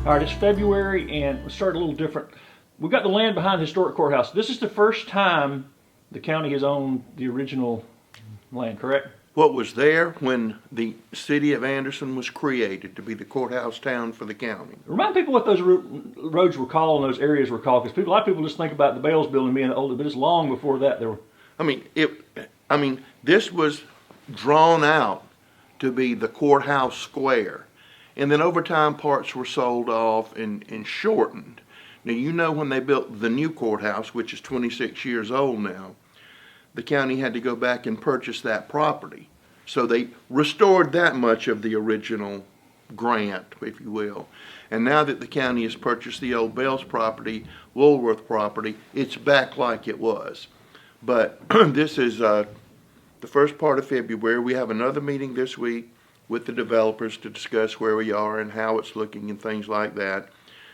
All right, it's February and we start a little different. We've got the land behind the historic courthouse. This is the first time the county has owned the original land, correct? What was there when the city of Anderson was created to be the courthouse town for the county. Remind people what those roads were called and those areas were called, because a lot of people just think about the Bales building being older, but it's long before that. This was drawn out to be the courthouse square. And then over time, parts were sold off and shortened. Now, you know, when they built the new courthouse, which is 26 years old now, the county had to go back and purchase that property. So they restored that much of the original grant, if you will. And now that the county has purchased the old Bales property, Woolworth property, it's back like it was. But this is the first part of February. We have another meeting this week with the developers to discuss where we are and how it's looking and things like that.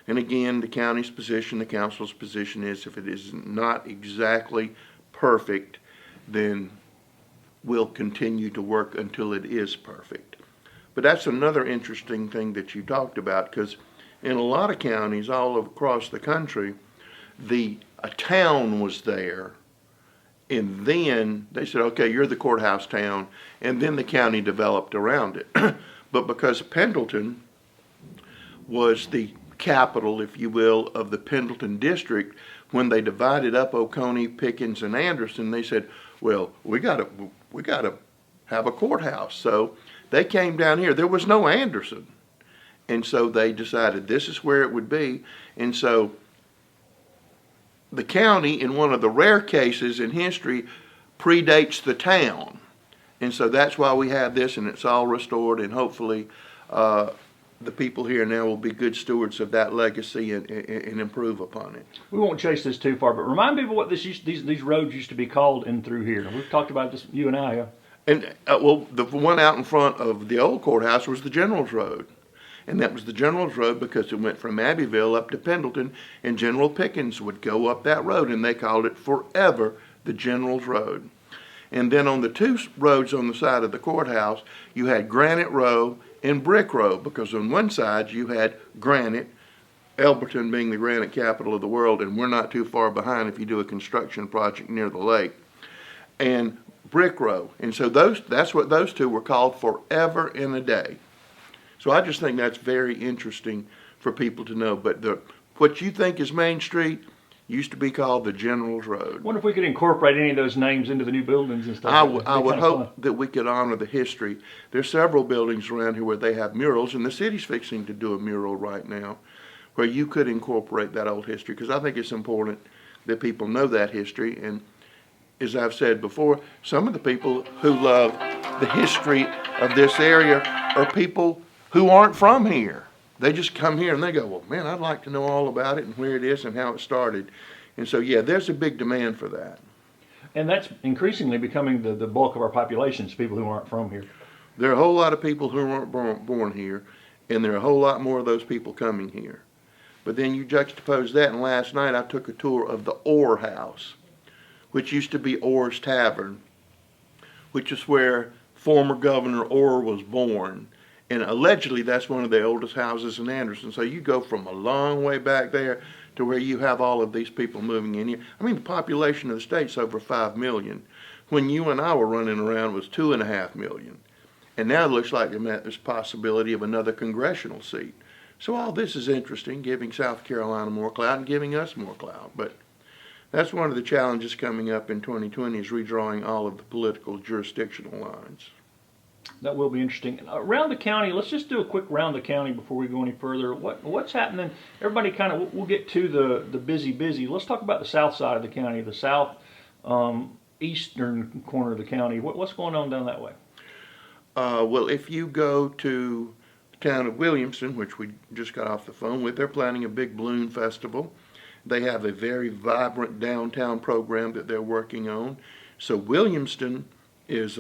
And again, the county's position, the council's position is if it is not exactly perfect, then we'll continue to work until it is perfect. But that's another interesting thing that you talked about, because in a lot of counties all across the country, a town was there, and then they said, okay, you're the courthouse town, and then the county developed around it. But because Pendleton was the capital, if you will, of the Pendleton district, when they divided up Oconee, Pickens, and Anderson, they said, well, we gotta have a courthouse. So they came down here. There was no Anderson. And so they decided this is where it would be. And so the county, in one of the rare cases in history, predates the town. And so that's why we have this, and it's all restored, and hopefully the people here now will be good stewards of that legacy and improve upon it. We won't chase this too far, but remind people what these roads used to be called in through here. We've talked about this, you and I. Yeah. And the one out in front of the old courthouse was the General's Road. And that was the General's Road because it went from Abbeville up to Pendleton, and General Pickens would go up that road, and they called it forever the General's Road. And then on the two roads on the side of the courthouse, you had Granite Row and Brick Row, because on one side you had granite, Elberton being the granite capital of the world, and we're not too far behind if you do a construction project near the lake, and Brick Row. And so that's what those two were called forever and a day. So I just think that's very interesting for people to know. But what you think is Main Street used to be called the General's Road. I wonder if we could incorporate any of those names into the new buildings and stuff. I would hope that we could honor the history. There's several buildings around here where they have murals, and the city's fixing to do a mural right now where you could incorporate that old history, because I think it's important that people know that history. And as I've said before, some of the people who love the history of this area are people who aren't from here. They just come here and they go, well, man, I'd like to know all about it and where it is and how it started. And so, yeah, there's a big demand for that. And that's increasingly becoming the bulk of our populations, people who aren't from here. There are a whole lot of people who weren't born here, and there are a whole lot more of those people coming here. But then you juxtapose that, and last night I took a tour of the Orr House, which used to be Orr's Tavern, which is where former Governor Orr was born. And allegedly, that's one of the oldest houses in Anderson. So you go from a long way back there to where you have all of these people moving in here. I mean, the population of the state's over 5 million. When you and I were running around, it was 2.5 million. And now it looks like there's possibility of another congressional seat. So all this is interesting, giving South Carolina more clout and giving us more clout. But that's one of the challenges coming up in 2020 is redrawing all of the political jurisdictional lines. That will be interesting. Around the county, let's just do a quick round the county before we go any further. What's happening? Everybody we'll get to the busy. Let's talk about the south side of the county, the south eastern corner of the county. What's going on down that way? Well, if you go to the town of Williamston, which we just got off the phone with, they're planning a big balloon festival. They have a very vibrant downtown program that they're working on. So Williamston is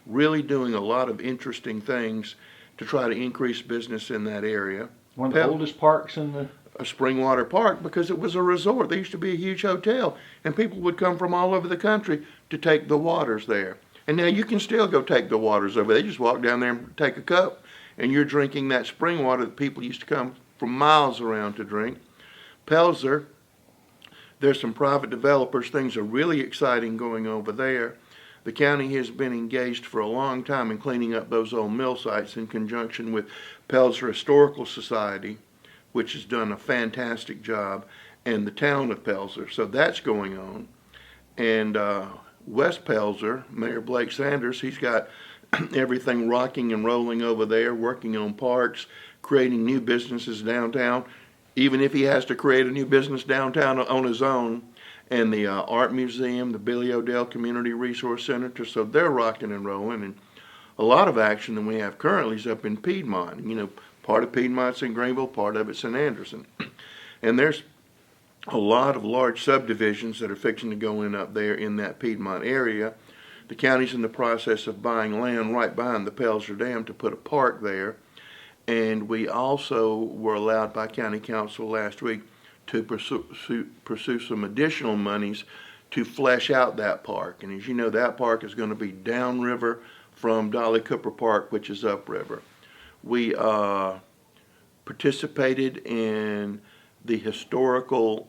really doing a lot of interesting things to try to increase business in that area. One of the oldest parks in the... Springwater Park, because it was a resort. There used to be a huge hotel, and people would come from all over the country to take the waters there. And now you can still go take the waters over there. They just walk down there and take a cup, and you're drinking that spring water that people used to come from miles around to drink. Pelzer, there's some private developers. Things are really exciting going over there. The county has been engaged for a long time in cleaning up those old mill sites in conjunction with Pelzer Historical Society, which has done a fantastic job, and the town of Pelzer. So that's going on. And West Pelzer, Mayor Blake Sanders, he's got everything rocking and rolling over there, working on parks, creating new businesses downtown, even if he has to create a new business downtown on his own. And the Art Museum, the Billy Odell Community Resource Center, so they're rocking and rolling. And a lot of action that we have currently is up in Piedmont. You know, part of Piedmont's in Greenville, part of it's in Anderson. And there's a lot of large subdivisions that are fixing to go in up there in that Piedmont area. The county's in the process of buying land right behind the Pelzer Dam to put a park there. And we also were allowed by County Council last week to pursue some additional monies to flesh out that park. And as you know, that park is going to be downriver from Dolly Cooper Park, which is upriver. We participated in the historical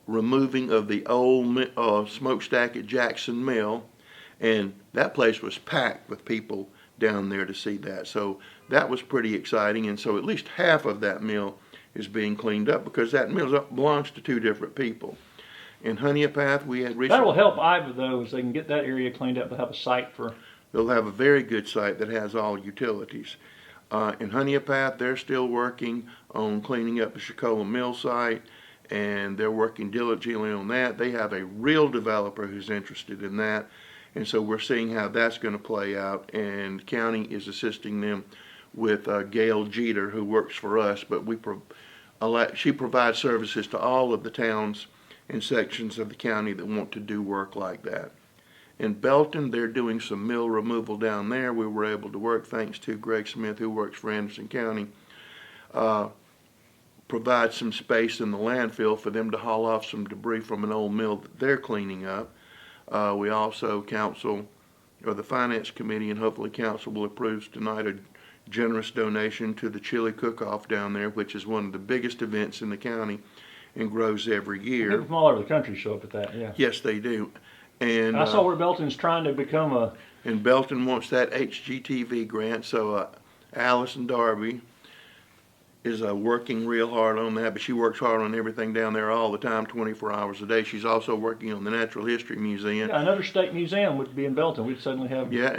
removing of the old smokestack at Jackson Mill, and that place was packed with people down there to see that. So that was pretty exciting, and so at least half of that mill is being cleaned up because that mill belongs to two different people. In Honeypath, we had recently... That'll help Iva, though, as they can get that area cleaned up. They'll have a site for... They'll have a very good site that has all utilities. In Honeypath, they're still working on cleaning up the Shakola Mill site, and they're working diligently on that. They have a real developer who's interested in that, and so we're seeing how that's going to play out, and the county is assisting them with Gail Jeter, who works for us, but she provides services to all of the towns and sections of the county that want to do work like that. In Belton, they're doing some mill removal down there. We were able to work, thanks to Greg Smith, who works for Anderson County, provide some space in the landfill for them to haul off some debris from an old mill that they're cleaning up. We also, the Finance Committee, and hopefully Council will approve tonight, a generous donation to the chili cook-off down there, which is one of the biggest events in the county and grows every year. People from all over the country show up at that, yeah. Yes, they do. And I saw where Belton's trying to become a... And Belton wants that HGTV grant, so Allison Darby is working real hard on that, but she works hard on everything down there all the time, 24 hours a day. She's also working on the Natural History Museum. Yeah, another state museum would be in Belton. We'd suddenly have... Yeah,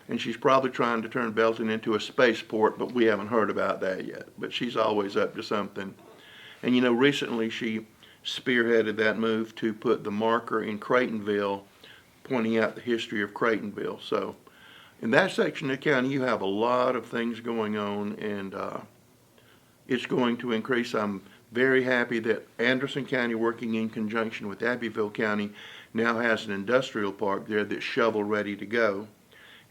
and she's probably trying to turn Belton into a spaceport, but we haven't heard about that yet. But she's always up to something. And you know, recently she spearheaded that move to put the marker in Creightonville, pointing out the history of Creightonville. So in that section of the county, you have a lot of things going on, and it's going to increase. I'm very happy that Anderson County, working in conjunction with Abbeville County, now has an industrial park there that's shovel ready to go.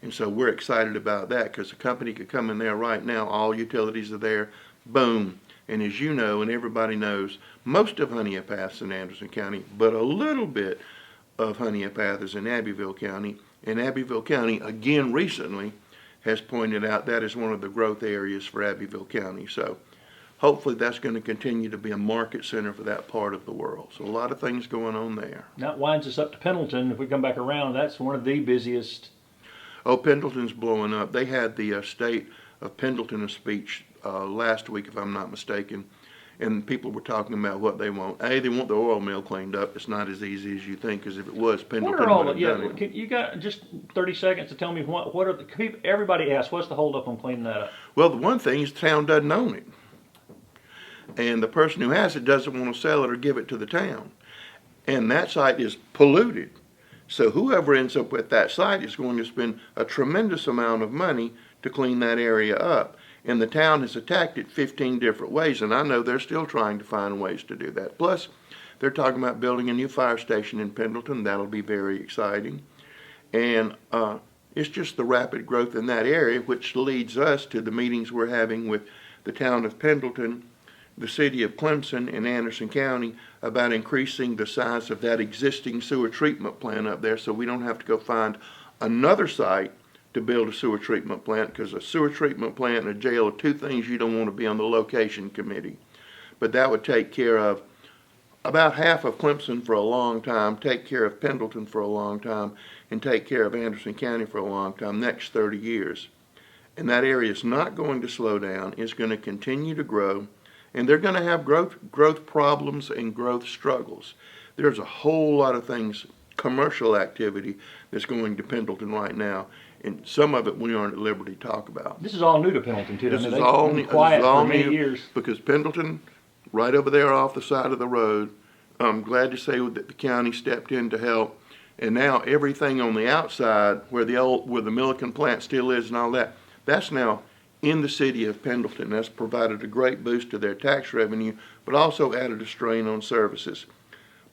And so we're excited about that because the company could come in there right now, all utilities are there, boom. And as you know, and everybody knows, most of Honeypath's in Anderson County, but a little bit of Honeypath is in Abbeville County. And Abbeville County, again recently, has pointed out that is one of the growth areas for Abbeville County. So hopefully that's going to continue to be a market center for that part of the world. So a lot of things going on there. That winds us up to Pendleton. If we come back around, that's one of the busiest. Oh, Pendleton's blowing up. They had the state of Pendleton speech last week, if I'm not mistaken, and people were talking about what they want. They want the oil mill cleaned up. It's not as easy as you think, because if it was, Pendleton would have done it. You got just 30 seconds to tell me what are the people? Everybody asks, what's the holdup on cleaning that up? Well, the one thing is the town doesn't own it, and the person who has it doesn't want to sell it or give it to the town, and that site is polluted. So whoever ends up with that site is going to spend a tremendous amount of money to clean that area up. And the town has attacked it 15 different ways, and I know they're still trying to find ways to do that. Plus, they're talking about building a new fire station in Pendleton. That'll be very exciting. And it's just the rapid growth in that area, which leads us to the meetings we're having with the town of Pendleton, the city of Clemson, and Anderson County about increasing the size of that existing sewer treatment plant up there so we don't have to go find another site to build a sewer treatment plant, because a sewer treatment plant and a jail are two things you don't want to be on the location committee. but that would take care of about half of Clemson for a long time, take care of Pendleton for a long time, and take care of Anderson County for a long time, next 30 years. And that area is not going to slow down. It's going to continue to grow, and they're going to have growth problems and growth struggles. There's a whole lot of things, commercial activity, that's going to Pendleton right now, and some of it we aren't at liberty to talk about. This is all new to Pendleton too. This I mean, is all they've new. been quiet This is all for many new years. because Pendleton, right over there off the side of the road, I'm glad to say that the county stepped in to help, and now everything on the outside where the Milliken plant still is and all that, that's now in the city of Pendleton. That's provided a great boost to their tax revenue, but also added a strain on services.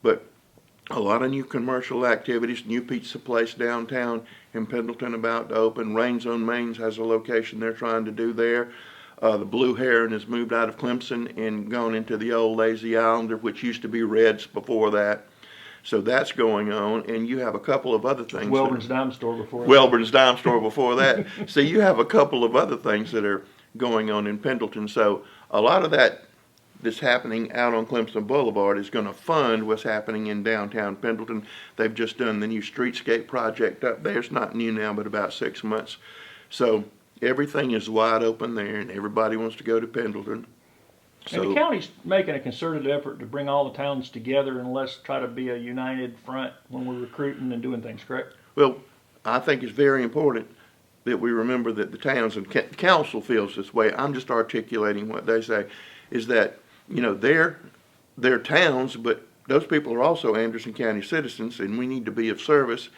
But a lot of new commercial activities, new pizza place downtown in Pendleton about to open. Rains on Mains has a location they're trying to do there. The Blue Heron has moved out of Clemson and gone into the old Lazy Islander, which used to be Reds before that. So that's going on, and you have a couple of other things. Welburn's Dime Store before. Welburn's Dime Store before that. So you have a couple of other things that are going on in Pendleton. So a lot of that's happening out on Clemson Boulevard is going to fund what's happening in downtown Pendleton. They've just done the new streetscape project up there. It's not new now, but about 6 months. So everything is wide open there, and everybody wants to go to Pendleton. And the county's making a concerted effort to bring all the towns together and let's try to be a united front when we're recruiting and doing things, correct? Well, I think it's very important that we remember that the towns, and council feels this way, I'm just articulating what they say, is that, you know, they're towns, but those people are also Anderson County citizens, and we need to be of service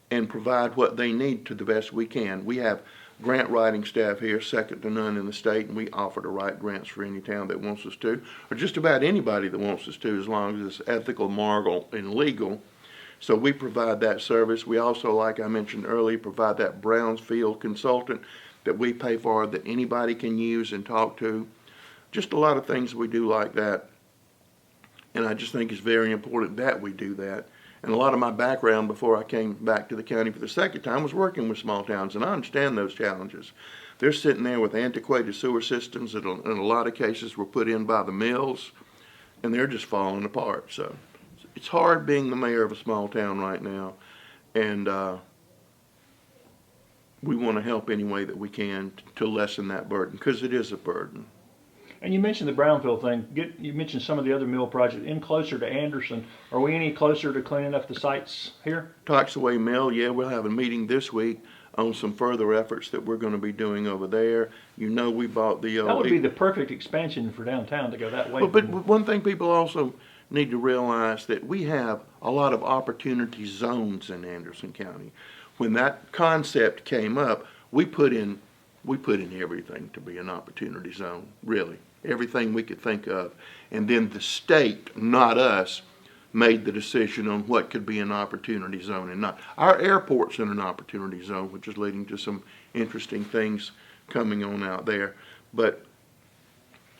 and provide what they need to the best we can. We have grant writing staff here, second to none in the state, and we offer to write grants for any town that wants us to, or just about anybody that wants us to, as long as it's ethical, moral, and legal. So we provide that service. We also, like I mentioned earlier, provide that Brownsfield consultant that we pay for, that anybody can use and talk to. Just a lot of things we do like that. And I just think it's very important that we do that. And a lot of my background before I came back to the county for the second time was working with small towns, and I understand those challenges. They're sitting there with antiquated sewer systems that in a lot of cases were put in by the mills, and they're just falling apart. So it's hard being the mayor of a small town right now, and we want to help any way that we can to lessen that burden, because it is a burden. And you mentioned the Brownfield thing. You mentioned some of the other mill projects in closer to Anderson. Are we any closer to cleaning up the sites here? Toxaway Mill, yeah, we'll have a meeting this week on some further efforts that we're going to be doing over there. You know, we bought the... that would be the perfect expansion for downtown to go that way. But one thing people also need to realize, that we have a lot of opportunity zones in Anderson County. When that concept came up, we put in everything to be an opportunity zone, really. Everything we could think of. And then the state, not us, made the decision on what could be an opportunity zone and not. Our airport's in an opportunity zone, which is leading to some interesting things coming on out there. But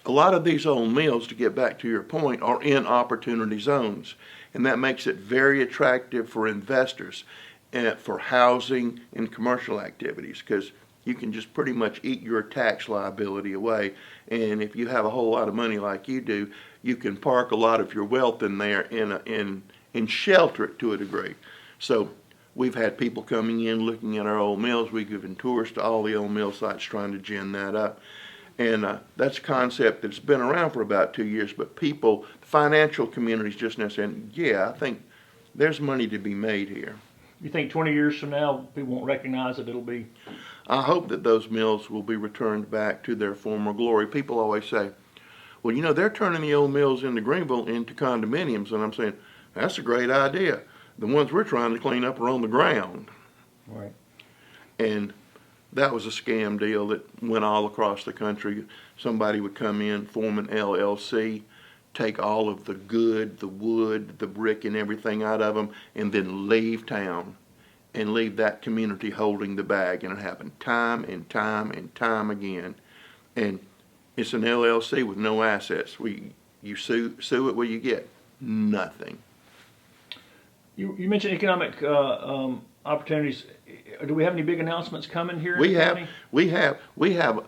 a lot of these old mills, to get back to your point, are in opportunity zones. And that makes it very attractive for investors and for housing and commercial activities, because you can just pretty much eat your tax liability away. And if you have a whole lot of money like you do, you can park a lot of your wealth in there and shelter it to a degree. So we've had people coming in looking at our old mills. We've given tours to all the old mill sites trying to gin that up. And that's a concept that's been around for about 2 years, but people, the financial community is just now saying, yeah, I think there's money to be made here. You think 20 years from now, people won't recognize it? It'll be... I hope that those mills will be returned back to their former glory. People always say, well, you know, they're turning the old mills into Greenville into condominiums. And I'm saying, that's a great idea. The ones we're trying to clean up are on the ground. Right. And that was a scam deal that went all across the country. Somebody would come in, form an LLC, take all of the good, the wood, the brick and everything out of them, and then leave town and leave that community holding the bag. And it happened time and time and time again. And it's an LLC with no assets. You sue it, what do you get? Nothing. You mentioned economic opportunities. Do we have any big announcements coming here? We have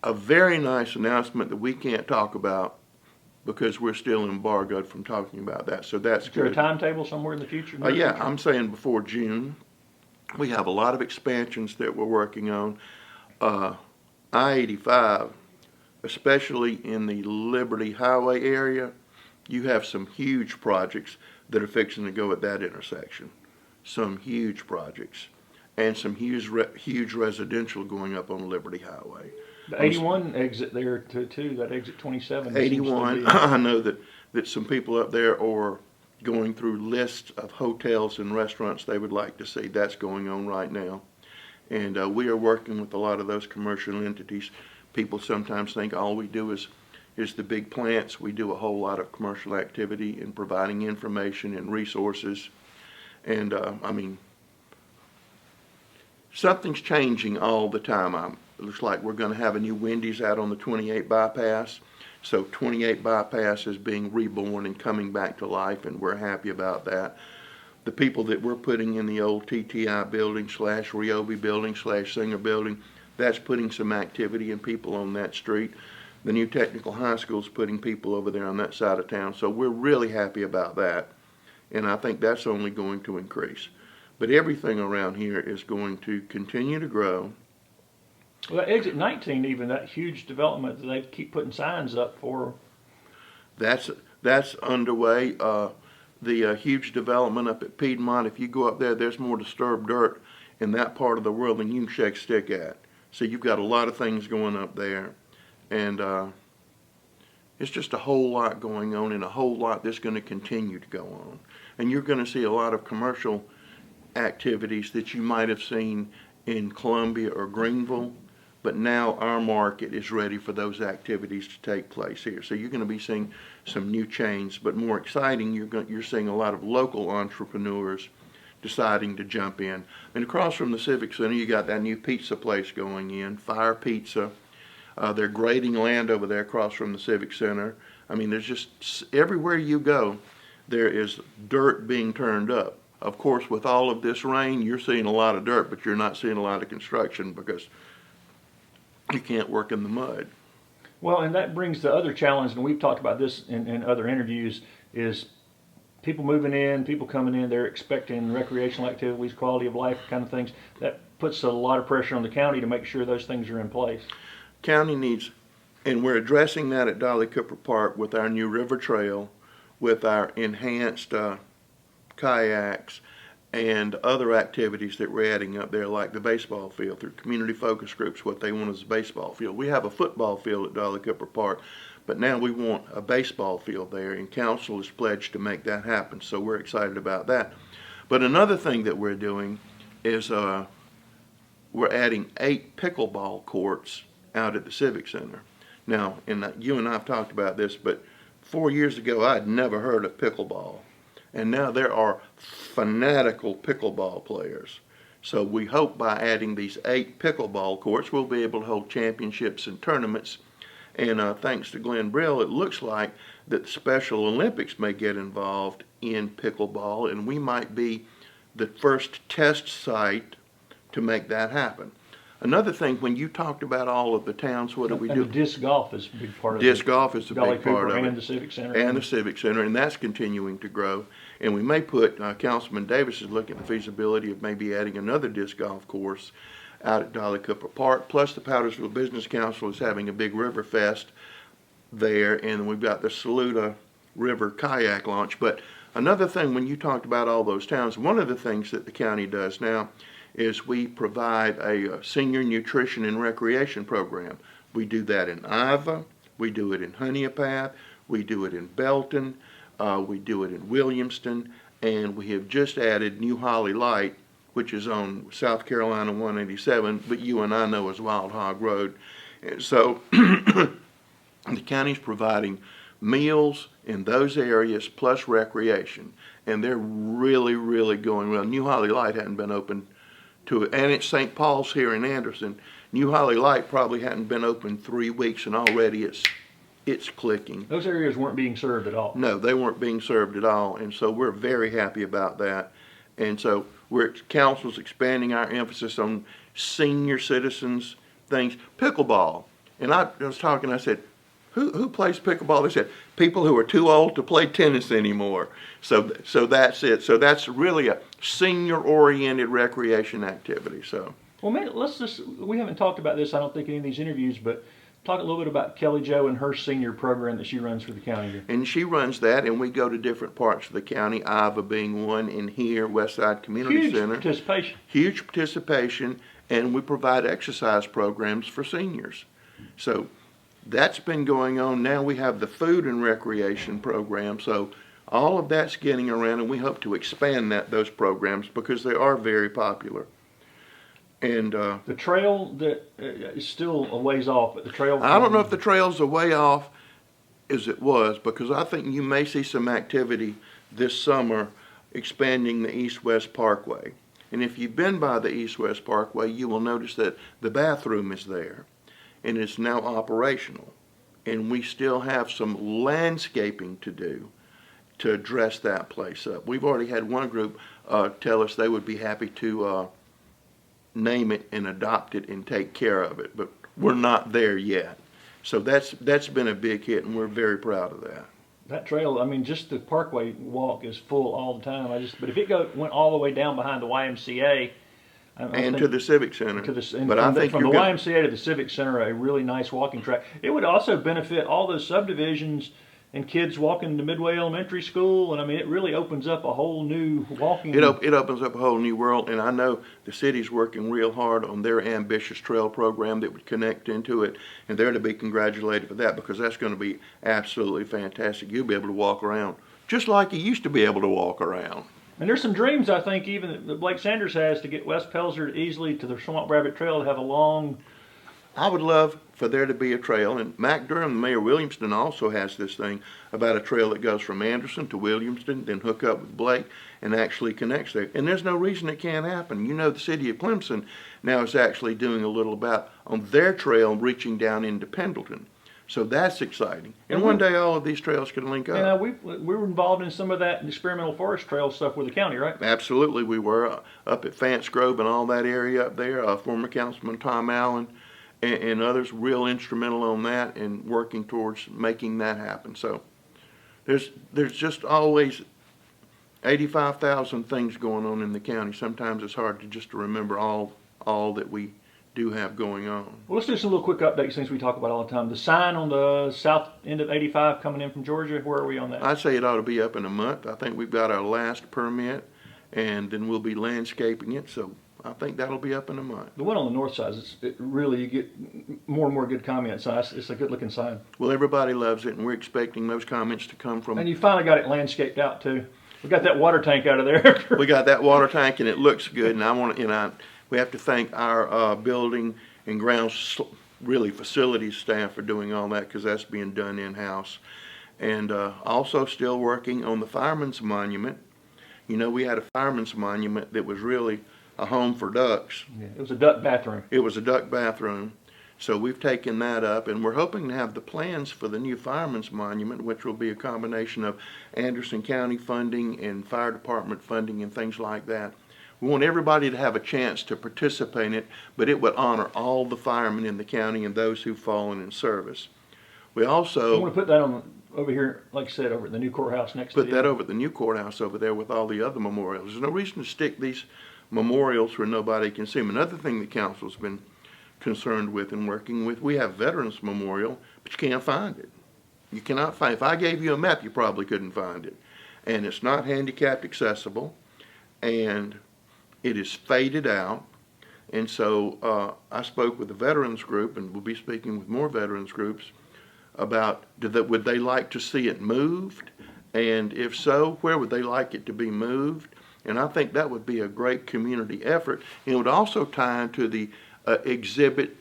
a very nice announcement that we can't talk about because we're still embargoed from talking about that. So that's Is there a good. timetable somewhere in the future? Yeah, I'm saying before June. We have a lot of expansions that we're working on. I-85, especially in the Liberty Highway area, you have some huge projects that are fixing to go at that intersection. Some huge projects. And some huge residential going up on Liberty Highway. The 81 exit there too, that exit 27. 81, I know that some people up there are going through lists of hotels and restaurants they would like to see. That's going on right now. And we are working with a lot of those commercial entities. People sometimes think all we do is the big plants. We do a whole lot of commercial activity in providing information and resources. And I mean, something's changing all the time. It looks like we're going to have a new Wendy's out on the 28 bypass. So 28 bypass is being reborn and coming back to life, and we're happy about that. The people that we're putting in the old TTI building / Ryobi building / Singer building, that's putting some activity and people on that street. The new technical high school is putting people over there on that side of town. So we're really happy about that. And I think that's only going to increase. But everything around here is going to continue to grow. Well, that exit 19, even that huge development that they keep putting signs up for. That's underway. The huge development up at Piedmont, if you go up there, there's more disturbed dirt in that part of the world than you can shake a stick at. So you've got a lot of things going up there. And it's just a whole lot going on, and a whole lot that's going to continue to go on. And you're going to see a lot of commercial activities that you might have seen in Columbia or Greenville. But now our market is ready for those activities to take place here. So you're going to be seeing some new chains, but more exciting, you're seeing a lot of local entrepreneurs deciding to jump in. And across from the Civic Center, you got that new pizza place going in, Fire Pizza. They're grading land over there across from the Civic Center. I mean, there's just everywhere you go, there is dirt being turned up. Of course, with all of this rain, you're seeing a lot of dirt, but you're not seeing a lot of construction because you can't work in the mud. Well, and that brings the other challenge, and we've talked about this in other interviews, is people moving in, people coming in, they're expecting recreational activities, quality of life kind of things. That puts a lot of pressure on the county to make sure those things are in place. County needs, and we're addressing that at Dolly Cooper Park with our new river trail, with our enhanced kayaks, and other activities that we're adding up there, like the baseball field through community focus groups. What they want is a baseball field. We have a football field at Dolly Cooper Park, but now we want a baseball field there, and council is pledged to make that happen. So we're excited about that. But another thing that we're doing is we're adding 8 pickleball courts out at the Civic Center. Now, and you and I have talked about this, but 4 years ago I'd never heard of pickleball. And now there are fanatical pickleball players. So we hope by adding these 8 pickleball courts, we'll be able to hold championships and tournaments. And thanks to Glenn Brill, it looks like that the Special Olympics may get involved in pickleball, and we might be the first test site to make that happen. Another thing, when you talked about all of the towns, what do we do? And disc golf is a big part of it. Disc golf is a Dolly big part Cooper of it. and the Civic Center. And the Civic Center, and that's continuing to grow. And we may put, Councilman Davis is looking at the feasibility of maybe adding another disc golf course out at Dolly Cooper Park. Plus the Powdersville Business Council is having a big river fest there, and we've got the Saluda River kayak launch. But another thing, when you talked about all those towns, one of the things that the county does now is we provide a senior nutrition and recreation program. We do that in Iva, we do it in Honeypath, we do it in Belton, we do it in Williamston, and we have just added New Holly Light, which is on South Carolina 187, but you and I know as Wild Hog Road. And so the county's providing meals in those areas plus recreation, and they're really, really going well. New Holly Light hadn't been open to it, and it's St. Paul's here in Anderson. New Holly Light probably hadn't been open 3 weeks, and already it's clicking. Those areas weren't being served at all. No, they weren't being served at all, and so we're very happy about that. And so council's expanding our emphasis on senior citizens things. Pickleball, and I was talking, I said, who plays pickleball? They said people who are too old to play tennis anymore. So that's it. So that's really a senior-oriented recreation activity. So. Well, man, we haven't talked about this, I don't think, in any of these interviews, but talk a little bit about Kelly Jo and her senior program that she runs for the county here. And she runs that, and we go to different parts of the county, Iva being one, and here, Westside Community Huge Center. participation. Huge participation, and we provide exercise programs for seniors. So that's been going on. Now we have the food and recreation program, so all of that's getting around, and we hope to expand those programs because they are very popular. And the trail that is still a ways off, but the trail. I don't know if the trail's a way off as it was, because I think you may see some activity this summer expanding the East-West Parkway. And if you've been by the East-West Parkway, you will notice that the bathroom is there, and it's now operational. And we still have some landscaping to do to dress that place up. We've already had one group tell us they would be happy to name it and adopt it and take care of it, but we're not there yet. So that's been a big hit, and we're very proud of that. That trail, I mean, just the Parkway walk is full all the time. But if it went all the way down behind the YMCA, and to the Civic Center. But I think from the YMCA to the Civic Center, a really nice walking track. It would also benefit all those subdivisions and kids walking to Midway Elementary School, and I mean, it really opens up a whole new walking. It opens up a whole new world, and I know the city's working real hard on their ambitious trail program that would connect into it, and they're to be congratulated for that, because that's going to be absolutely fantastic. You'll be able to walk around just like you used to be able to walk around. And there's some dreams, I think, even that Blake Sanders has to get West Pelzer easily to the Swamp Rabbit Trail to have a long. I would love for there to be a trail, and Mac Durham, the mayor of Williamston, also has this thing about a trail that goes from Anderson to Williamston, then hook up with Blake, and actually connects there. And there's no reason it can't happen. You know, the city of Clemson now is actually doing a little about on their trail reaching down into Pendleton. So that's exciting. And one day all of these trails can link up. Yeah, we were involved in some of that experimental forest trail stuff with the county, right? Absolutely, we were up at Fance Grove and all that area up there. Former Councilman Tom Allen and others real instrumental on that and working towards making that happen. So there's just always 85,000 things going on in the county. Sometimes it's hard to remember all that we do have going on. Well, let's do some little quick updates, things we talk about all the time. The sign on the south end of 85 coming in from Georgia, where are we on that? I'd say it ought to be up in a month. I think we've got our last permit, and then we'll be landscaping it. So I think that'll be up in a month. The one on the north side, you get more and more good comments. So it's a good looking sign. Well, everybody loves it, and we're expecting those comments to come from. And you finally got it landscaped out too. We got that water tank out of there. We got that water tank, and it looks good. And we have to thank our building and grounds, really facilities staff, for doing all that, because that's being done in-house. And also still working on the Fireman's Monument. You know, we had a Fireman's Monument that was really a home for ducks. Yeah, it was a duck bathroom. It was a duck bathroom. So we've taken that up, and we're hoping to have the plans for the new Fireman's Monument, which will be a combination of Anderson County funding and fire department funding and things like that. We want everybody to have a chance to participate in it, but it would honor all the firemen in the county and those who've fallen in service. We also I want to put that on over here, like I said, over at the new courthouse next to put that over at the new courthouse over there with all the other memorials. There's no reason to stick these memorials where nobody can see them. Another thing the council's been concerned with and working with, we have Veterans Memorial, but you can't find it. You cannot find it. If I gave you a map, you probably couldn't find it. And it's not handicapped accessible, and it is faded out. And so I spoke with the veterans group, and we'll be speaking with more veterans groups about would they like to see it moved, and if so, where would they like it to be moved. And I think that would be a great community effort. And it would also tie into the exhibit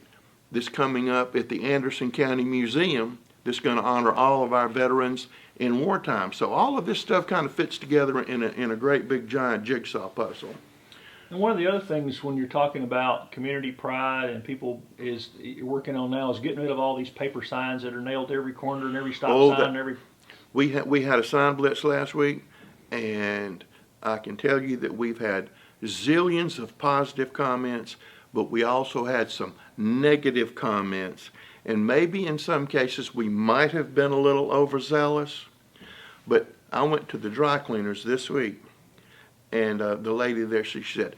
that's coming up at the Anderson County Museum that's going to honor all of our veterans in wartime. So all of this stuff kind of fits together in a great big giant jigsaw puzzle. And one of the other things when you're talking about community pride and people is you're working on now is getting rid of all these paper signs that are nailed to every corner and every stop sign and every. We had a sign blitz last week, and I can tell you that we've had zillions of positive comments, but we also had some negative comments. And maybe in some cases we might have been a little overzealous, but I went to the dry cleaners this week, and the lady there, she said,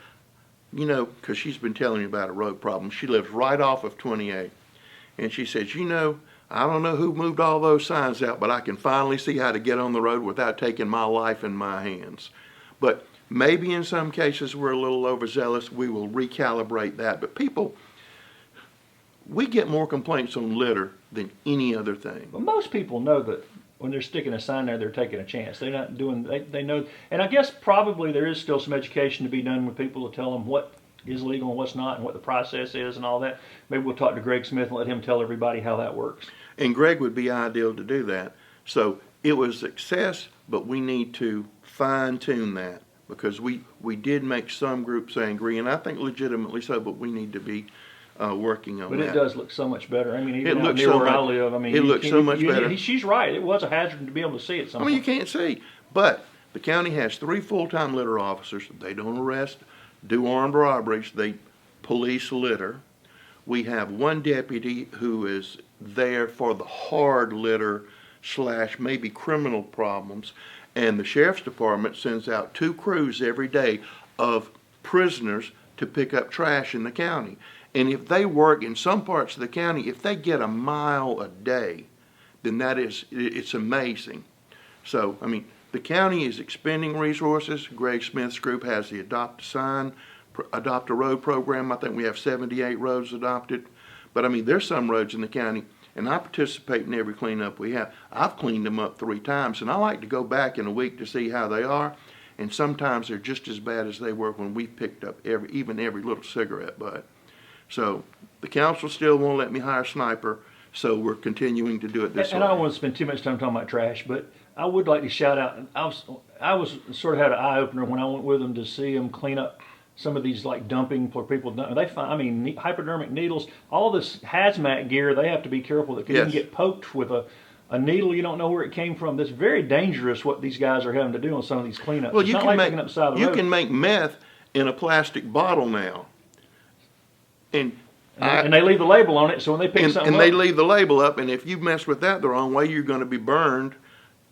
you know, because she's been telling me about a road problem. She lives right off of 28. And she says, you know, I don't know who moved all those signs out, but I can finally see how to get on the road without taking my life in my hands. But maybe in some cases we're a little overzealous. We will recalibrate that. But people, we get more complaints on litter than any other thing. But most people know that when they're sticking a sign there, they're taking a chance. They're not doing, they know. And I guess probably there is still some education to be done with people to tell them what is legal and what's not and what the process is and all that. Maybe we'll talk to Greg Smith and let him tell everybody how that works. And Greg would be ideal to do that. So it was a success, but we need to fine tune that because we did make some groups angry, and I think legitimately so, but we need to be working on that. But it does look so much better. I mean, even It out looks near so where I much- live, I mean, it looks so much better. She's right. It was a hazard to be able to see it I mean, you sometimes. can't see. But the county has 3 full-time litter officers. They don't arrest, do armed robberies. They police litter. We have 1 deputy who is there for the hard litter / maybe criminal problems. And the sheriff's department sends out 2 crews every day of prisoners to pick up trash in the county. And if they work in some parts of the county, if they get a mile a day, then it's amazing. So, I mean, the county is expending resources. Greg Smith's group has the Adopt a Road program. I think we have 78 roads adopted. But I mean, there's some roads in the county, and I participate in every cleanup we have. I've cleaned them up 3 times, and I like to go back in a week to see how they are. And sometimes they're just as bad as they were when we picked up even every little cigarette butt. So the council still won't let me hire a sniper, so we're continuing to do it this way. And I don't want to spend too much time talking about trash, but I would like to shout out. I was sort of had an eye opener when I went with them to see them clean up some of these like dumping where people dump. They find, I mean, hypodermic needles, all this hazmat gear. They have to be careful that you can get poked with a needle. You don't know where it came from. That's very dangerous. What these guys are having to do on some of these cleanups. Well, it's you not can like make picking up the side of the road. can make meth in a plastic bottle now, and they leave the label on it, so when they pick something and up, they leave the label up, and if you mess with that the wrong way, you're going to be burned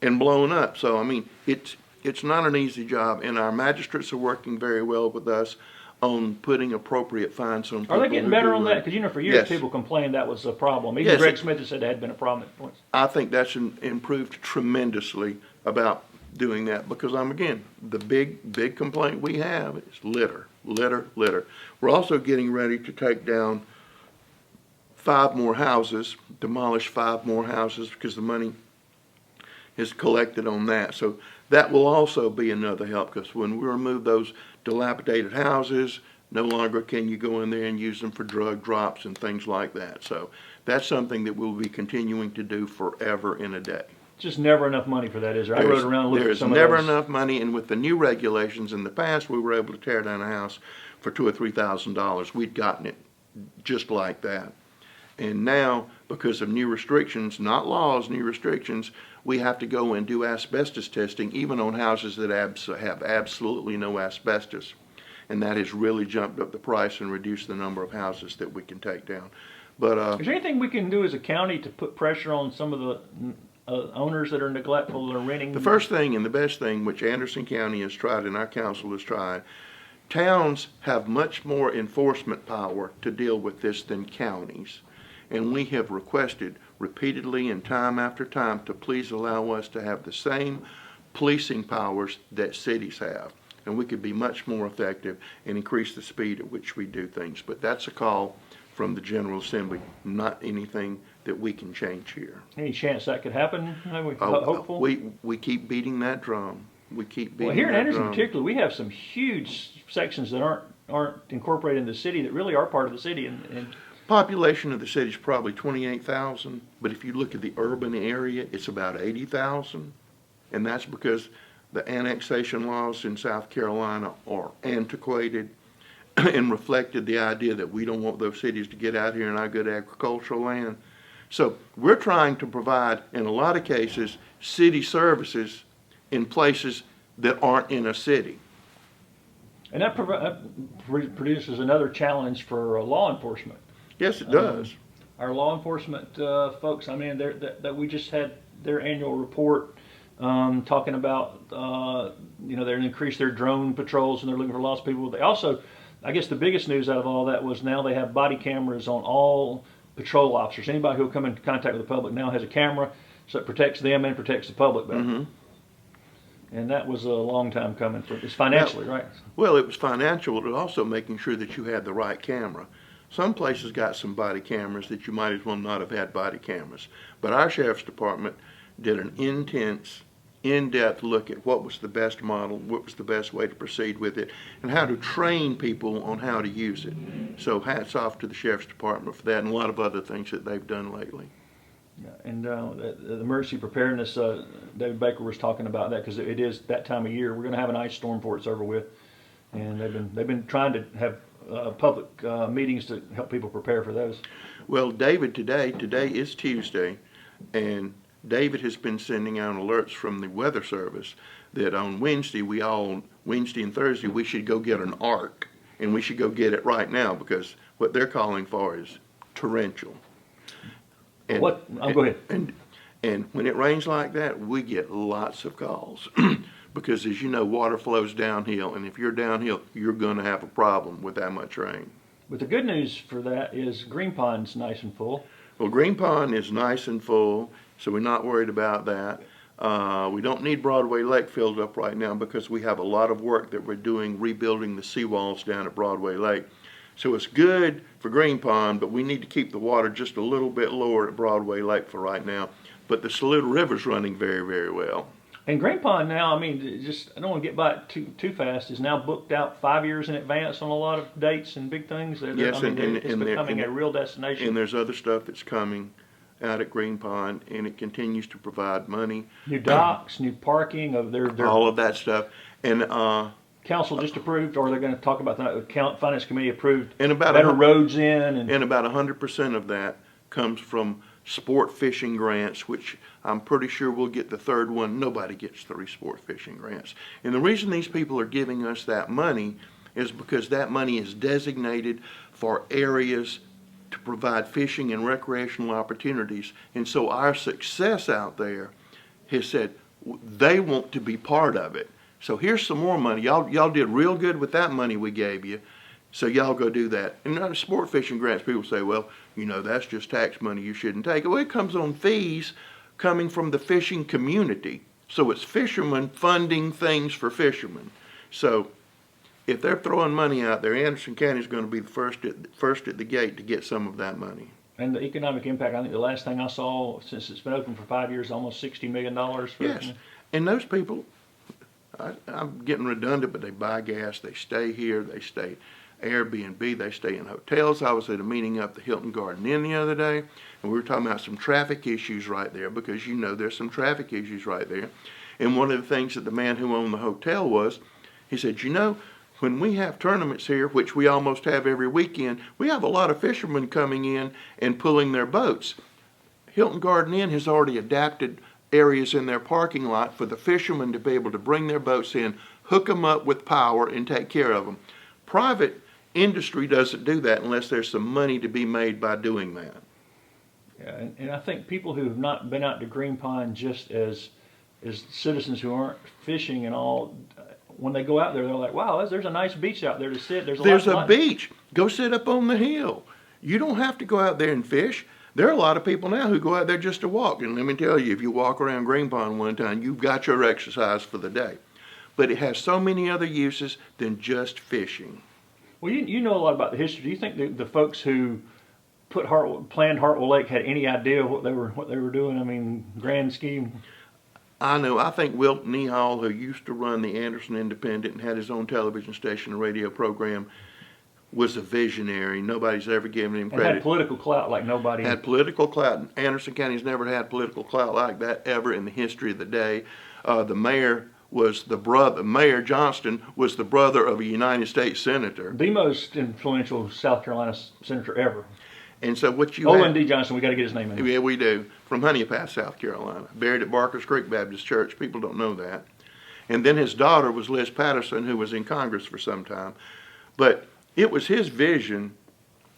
and blown up. So I mean, it's not an easy job, and our magistrates are working very well with us on putting appropriate fines on people. Are they getting better on that? Because for years Yes. people complained that was a problem. Even Yes, Greg Smith has said that had been a problem at points. I think that's improved tremendously about doing that because again, the big complaint we have is litter. We're also getting ready to take down 5 more houses, demolish 5 more houses because the money is collected on that. So that will also be another help because when we remove those dilapidated houses, no longer can you go in there and use them for drug drops and things like that. So that's something that we'll be continuing to do forever and a day. Just never enough money for that, is there? I rode around and looked at some of There's those. never enough money, and with the new regulations in the past, we were able to tear down a house for $2,000 or $3,000. We'd gotten it just like that. And now, because of new restrictions, not laws, new restrictions, we have to go and do asbestos testing, even on houses that have absolutely no asbestos. And that has really jumped up the price and reduced the number of houses that we can take down. But is there anything we can do as a county to put pressure on some of the owners that are neglectful that are renting? the first thing and the best thing, which Anderson County has tried and our council has tried, towns have much more enforcement power to deal with this than counties. And we have requested repeatedly and time after time to please allow us to have the same policing powers that cities have. And we could be much more effective and increase the speed at which we do things. But that's a call from the General Assembly, not anything that we can change here. Any chance that could happen? Are we hopeful? We keep beating that drum. We keep beating Well, here in that Anderson drum. particularly, we have some huge sections that aren't incorporated in the city that really are part of the city. And Population of the city is probably 28,000, but if you look at the urban area, it's about 80,000. And that's because the annexation laws in South Carolina are antiquated and reflected the idea that we don't want those cities to get out here in our good agricultural land. So we're trying to provide, in a lot of cases, city services in places that aren't in a city. And that produces another challenge for law enforcement. Yes, it does. our law enforcement folks, I mean, that we just had their annual report talking about, they're increased their drone patrols and they're looking for lost people. They also, I guess the biggest news out of all that was now they have body cameras on all patrol officers. Anybody who will come into contact with the public now has a camera, so it protects them and protects the public better. Mm-hmm. And that was a long time coming. It's financially, right? Well, it was financial, but also making sure that you had the right camera. Some places got some body cameras that you might as well not have had body cameras. But our sheriff's department did an intense, in-depth look at what was the best model, what was the best way to proceed with it, and how to train people on how to use it. So hats off to the sheriff's department for that and a lot of other things that they've done lately. Yeah, and the emergency preparedness, David Baker was talking about that because it is that time of year. We're going to have an ice storm before it's over with, and they've been trying to have public meetings to help people prepare for those. Well, David, today is Tuesday, and David has been sending out alerts from the Weather Service that on Wednesday and Thursday we should go get an arc, and we should go get it right now because what they're calling for is torrential. And, go ahead. And when it rains like that, we get lots of calls because, as you know, water flows downhill, and if you're downhill, you're going to have a problem with that much rain. But the good news for that is Green Pond's nice and full. Well, Green Pond is nice and full, so we're not worried about that. We don't need Broadway Lake filled up right now because we have a lot of work that we're doing rebuilding the seawalls down at Broadway Lake. So it's good for Green Pond, but we need to keep the water just a little bit lower at Broadway Lake for right now. But the Saluda River's running very, very well. And Green Pond now, I mean, I don't want to get by it too fast, is now booked out 5 years in advance on a lot of dates and big things. Yes, it's becoming a real destination. And there's other stuff that's coming out at Green Pond, and it continues to provide money. New docks, new parking, all of that stuff. And council just approved, or they're going to talk about that. Finance committee approved and about better roads in, and about 100% of that comes from sport fishing grants, which I'm pretty sure we'll get the third one. Nobody gets 3 sport fishing grants, and the reason these people are giving us that money is because that money is designated for areas to provide fishing and recreational opportunities, and so our success out there has said they want to be part of it. So here's some more money. Y'all did real good with that money we gave you, so y'all go do that. And not sport fishing grants, people say, well, that's just tax money, you shouldn't take it. Well, it comes on fees coming from the fishing community. So it's fishermen funding things for fishermen. So if they're throwing money out there, Anderson County is going to be the first at the gate to get some of that money. And the economic impact, I think the last thing I saw, since it's been open for 5 years, almost $60 million. Yes, and those people, I'm getting redundant, but they buy gas, they stay here, they stay Airbnb, they stay in hotels. I was at a meeting up the Hilton Garden Inn the other day, and we were talking about some traffic issues right there because there's some traffic issues right there. And one of the things that the man who owned the hotel he said, when we have tournaments here, which we almost have every weekend, we have a lot of fishermen coming in and pulling their boats. Hilton Garden Inn has already adapted areas in their parking lot for the fishermen to be able to bring their boats in, hook them up with power, and take care of them. Private industry doesn't do that unless there's some money to be made by doing that. Yeah, and I think people who have not been out to Green Pond just as citizens who aren't fishing and all, when they go out there, they're like, wow, there's a nice beach out there to sit. There's a beach. Go sit up on the hill. You don't have to go out there and fish. There are a lot of people now who go out there just to walk. And let me tell you, if you walk around Green Pond one time, you've got your exercise for the day. But it has so many other uses than just fishing. Well, you know a lot about the history. Do you think the folks who planned Hartwell Lake had any idea what they were doing? I mean, grand scheme. I know. I think Wilt Nehall, who used to run the Anderson Independent and had his own television station and radio program, was a visionary. Nobody's ever given him credit. And had political clout like nobody. Had political clout. Anderson County's never had political clout like that ever in the history of the day. The mayor Mayor Johnston was the brother of a United States senator. The most influential South Carolina senator ever. And so what you Owen D. Johnson, we got to get his name in. Yeah, we do. From Honey Pass, South Carolina. Buried at Barker's Creek Baptist Church. People don't know that. And then his daughter was Liz Patterson, who was in Congress for some time. But it was his vision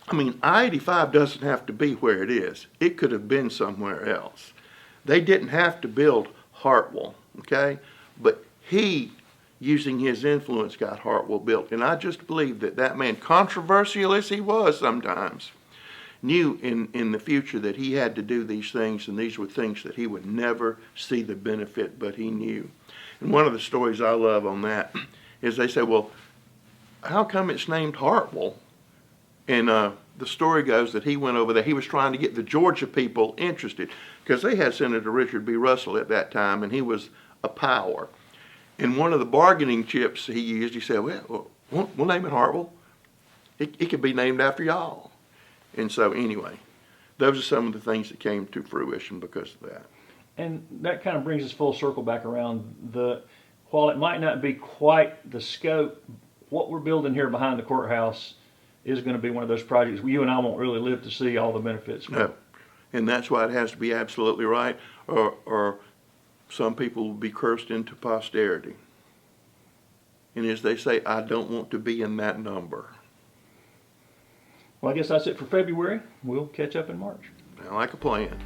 I mean, I-85 doesn't have to be where it is. It could have been somewhere else. They didn't have to build Hartwell, okay? But he, using his influence, got Hartwell built. And I just believe that that man, controversial as he was sometimes, knew in the future that he had to do these things, and these were things that he would never see the benefit, but he knew. And one of the stories I love on that is they say, well, how come it's named Hartwell? And the story goes that he went over there. He was trying to get the Georgia people interested because they had Senator Richard B. Russell at that time, and he was a power. And one of the bargaining chips he used, he said, well, we'll name it Hartwell. It could be named after y'all. And so anyway, those are some of the things that came to fruition because of that. And that kind of brings us full circle back around while it might not be quite the scope, what we're building here behind the courthouse is going to be one of those projects you and I won't really live to see all the benefits. No. And that's why it has to be absolutely right, or some people will be cursed into posterity. And as they say, I don't want to be in that number. Well, I guess that's it for February. We'll catch up in March. I like a plan.